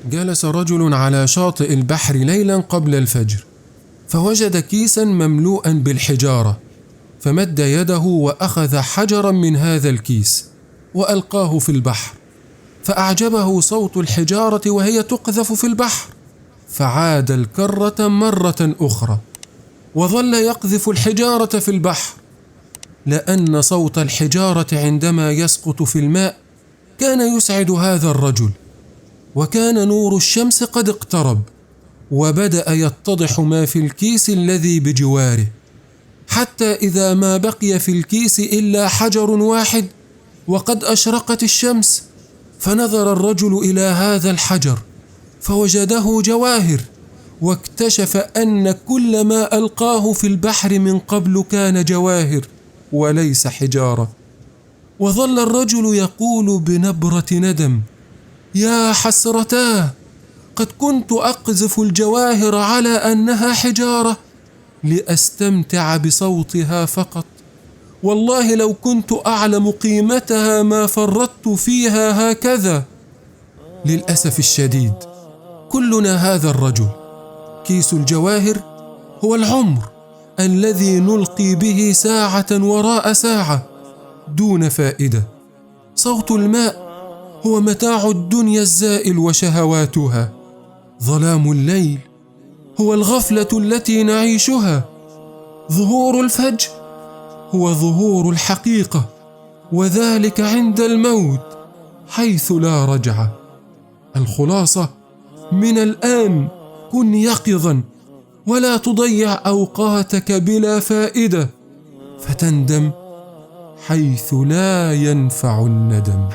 جلس رجل على شاطئ البحر ليلا قبل الفجر، فوجد كيسا مملوءا بالحجارة، فمد يده وأخذ حجرا من هذا الكيس وألقاه في البحر، فأعجبه صوت الحجارة وهي تقذف في البحر، فعاد الكرة مرة أخرى وظل يقذف الحجارة في البحر، لأن صوت الحجارة عندما يسقط في الماء كان يسعد هذا الرجل. وكان نور الشمس قد اقترب، وبدأ يتضح ما في الكيس الذي بجواره، حتى إذا ما بقي في الكيس إلا حجر واحد وقد أشرقت الشمس، فنظر الرجل إلى هذا الحجر فوجده جواهر، واكتشف أن كل ما ألقاه في البحر من قبل كان جواهر وليس حجارة. وظل الرجل يقول بنبرة ندم: يا حسرتاه، قد كنت أقذف الجواهر على أنها حجارة لأستمتع بصوتها فقط، والله لو كنت أعلم قيمتها ما فرطت فيها هكذا. للأسف الشديد كلنا هذا الرجل، كيس الجواهر هو العمر الذي نلقي به ساعة وراء ساعة دون فائدة. صوت الماء هو متاع الدنيا الزائل وشهواتها. ظلام الليل هو الغفلة التي نعيشها. ظهور الفجر هو ظهور الحقيقة، وذلك عند الموت حيث لا رجعة. الخلاصة: من الآن كن يقظا، ولا تضيع أوقاتك بلا فائدة، فتندم حيث لا ينفع الندم.